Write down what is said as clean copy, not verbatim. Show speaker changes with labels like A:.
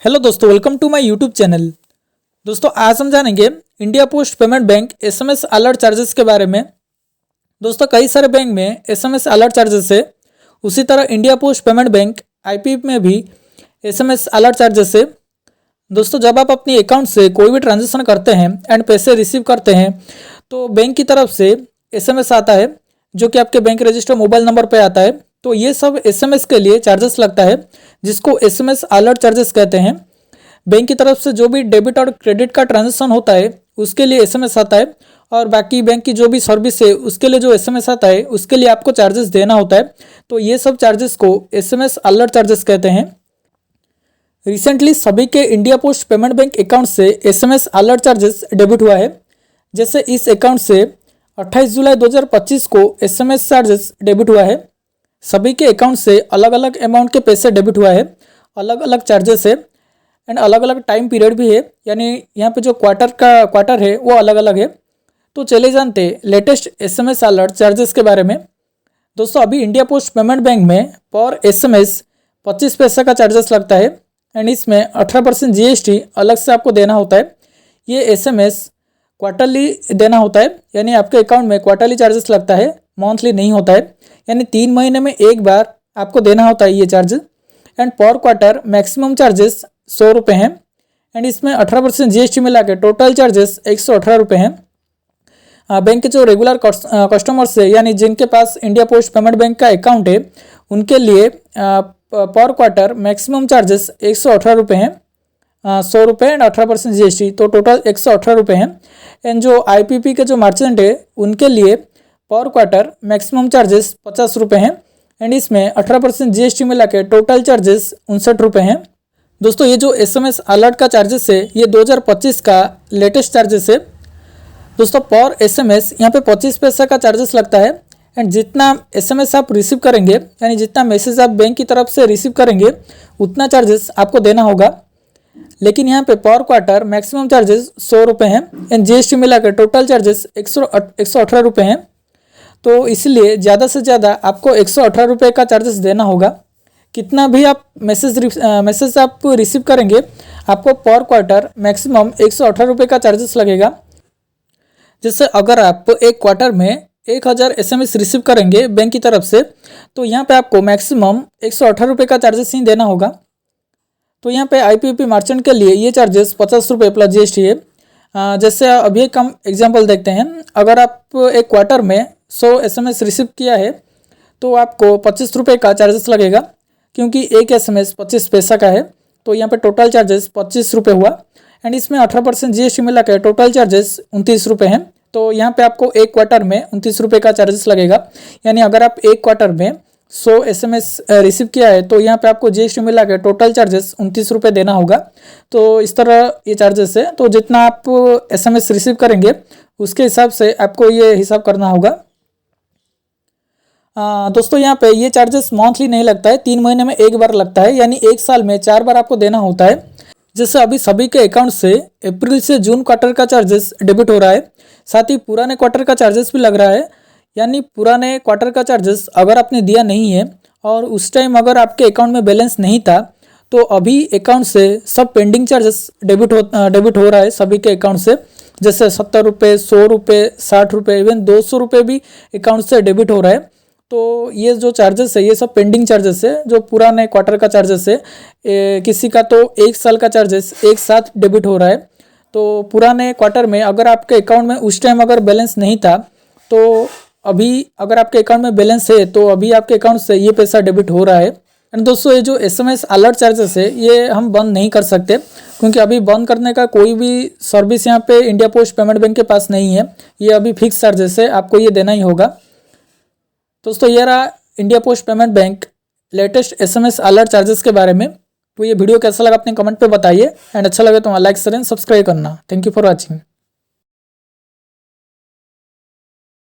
A: Hello दोस्तों, welcome to my YouTube channel. दोस्तों आज हम जानेंगे India post payment bank SMS alert charges के बारे में। दोस्तों कई सारे बैंक में एसएमएस अलर्ट चार्जेस है, उसी तरह India post payment bank IP में भी एसएमएस अलर्ट चार्जेस है। दोस्तों जब आप अपनी अकाउंट से कोई भी ट्रांजेक्शन करते हैं एंड पैसे रिसीव करते हैं तो बैंक की तरफ से एसएमएस आता है जो कि आपके बैंक रजिस्टर मोबाइल नंबर पर आता है। तो ये सब एसएमएस के लिए चार्जेस लगता है जिसको एसएमएस अलर्ट चार्जेस कहते हैं। बैंक की तरफ से जो भी डेबिट और क्रेडिट का ट्रांजैक्शन होता है उसके लिए एसएमएस आता है, और बाकी बैंक की जो भी सर्विस है उसके लिए जो एसएमएस आता है उसके लिए आपको चार्जेस देना होता है। तो ये सब चार्जेस को एसएमएस अलर्ट चार्जेस कहते हैं। रिसेंटली सभी के India post payment bank account से एसएमएस अलर्ट चार्जेस डेबिट हुआ है। जैसे इस अकाउंट से 28 जुलाई 2025 को एसएमएस चार्जेस डेबिट हुआ है। सभी के अकाउंट से अलग अलग अमाउंट के पैसे डेबिट हुआ है, अलग अलग चार्जेस है एंड अलग अलग टाइम पीरियड भी है, यानी यहाँ पे जो क्वार्टर है वो अलग अलग है। तो चले जानते लेटेस्ट एसएमएस अलर्ट चार्जेस के बारे में। दोस्तों अभी इंडिया पोस्ट पेमेंट बैंक में पर एसएमएस 25 पैसा का चार्जेस लगता है एंड इसमें 18% जीएसटी अलग से आपको देना होता है। ये एसएमएस क्वार्टरली देना होता है, यानी आपके अकाउंट में क्वार्टरली चार्जेस लगता है, मंथली नहीं होता है, यानी 3 महीने में एक बार आपको देना होता है ये चार्ज। एंड पर क्वार्टर मैक्सिमम चार्जेस 100 रुपये हैं एंड इसमें 18% जीएसटी मिला के टोटल चार्जेस 118 रुपये हैं। बैंक के जो रेगुलर कस्टमर्स है यानी जिनके पास इंडिया पोस्ट पेमेंट बैंक का अकाउंट है उनके लिए पर क्वार्टर मैक्सिमम चार्जेस 118 रुपये हैं, 100 रुपये एंड 18% जीएसटी, तो टोटल 118 रुपये हैं। एंड जो आईपीपी के जो मर्चेंट है उनके लिए पर क्वार्टर मैक्सिमम चार्जेस 50 रुपये हैं एंड इसमें 18% जीएसटी मिला के टोटल चार्जेस 59 रुपये हैं। दोस्तों ये जो एसएमएस अलर्ट का चार्जेस है ये 2025 का लेटेस्ट चार्जेस है। दोस्तों पर एसएमएस यहाँ पे 25 पैसा का चार्जेस लगता है एंड जितना एसएमएस आप रिसीव करेंगे यानी जितना मैसेज आप बैंक की तरफ से रिसीव करेंगे उतना चार्जेस आपको देना होगा। लेकिन यहाँ पे पर क्वार्टर मैक्सिमम चार्जेस 100 रुपये हैं एंड जीएसटी मिला के टोटल चार्जेस 118 रुपये हैं। तो इसलिए ज़्यादा से ज़्यादा आपको 118 रुपये का चार्जेस देना होगा। कितना भी आप मैसेज आप रिसीव करेंगे आपको पर क्वार्टर मैक्सिमम 118 रुपये का चार्जेस लगेगा। जैसे अगर आप एक क्वार्टर में 1000 एसएमएस रिसीव करेंगे बैंक की तरफ से तो यहाँ पे आपको मैक्सिमम 118 रुपये का चार्जेस ही देना होगा। तो यहाँ पे आईपीपी मर्चेंट के लिए ये चार्जेस 50 रुपये प्लस जीएसटी है। जैसे अभी एक हम एग्जांपल देखते हैं, अगर आप एक क्वार्टर में 100 एसएमएस रिसीव किया है तो आपको 25 रुपये का चार्जेस लगेगा, क्योंकि एक एसएमएस 25 पैसा का है। तो यहाँ पे टोटल चार्जेस 25 रुपये हुआ एंड इसमें 18% जीएसटी मिला के टोटल चार्जेस 29 रुपये हैं। तो यहाँ पे आपको एक क्वार्टर में 29 रुपये का चार्जेस लगेगा, यानी अगर आप एक क्वार्टर में 100 एसएमएस रिसीव किया है तो यहाँ पे आपको जीएसटी मिला के टोटल चार्जेस 29 रुपये देना होगा। तो इस तरह ये चार्जेस है। तो जितना आप एसएमएस रिसीव करेंगे उसके हिसाब से आपको ये हिसाब करना होगा। दोस्तों यहाँ पे ये चार्जेस मंथली नहीं लगता है, 3 महीने में एक बार लगता है, यानी एक साल में 4 बार आपको देना होता है। जैसे अभी सभी के अकाउंट से अप्रैल से जून क्वार्टर का चार्जेस डेबिट हो रहा है, साथ ही पुराने क्वार्टर का चार्जेस भी लग रहा है। यानी पुराने क्वार्टर का चार्जेस अगर आपने दिया नहीं है और उस टाइम अगर आपके अकाउंट में बैलेंस नहीं था तो अभी अकाउंट से सब पेंडिंग चार्जेस डेबिट हो रहा है सभी के अकाउंट से। जैसे 70 रुपये, 100 रुपये, 60 रुपये, इवन 200 रुपये भी अकाउंट से डेबिट हो रहा है। तो ये जो चार्जेस है ये सब पेंडिंग चार्जेस है, जो पुराने क्वार्टर का चार्जेस है। किसी का तो एक साल का चार्जेस एक साथ डेबिट हो रहा है। तो पुराने क्वार्टर में अगर आपके अकाउंट में उस टाइम अगर बैलेंस नहीं था तो अभी अगर आपके अकाउंट में बैलेंस है तो अभी आपके अकाउंट से ये पैसा डेबिट हो रहा है। एंड दोस्तों ये जो एसएमएस अलर्ट चार्जेस है ये हम बंद नहीं कर सकते, क्योंकि अभी बंद करने का कोई भी सर्विस यहाँ पे इंडिया पोस्ट पेमेंट बैंक के पास नहीं है। ये अभी फिक्स चार्जेस है, आपको ये देना ही होगा। दोस्तों ये रहा India post payment bank latest SMS alert charges के बारे में। तो ये वीडियो कैसा लगा अपने कमेंट पे बताइए एंड अच्छा लगे तो लाइक शेयर एंड सब्सक्राइब करना। Thank you for watching.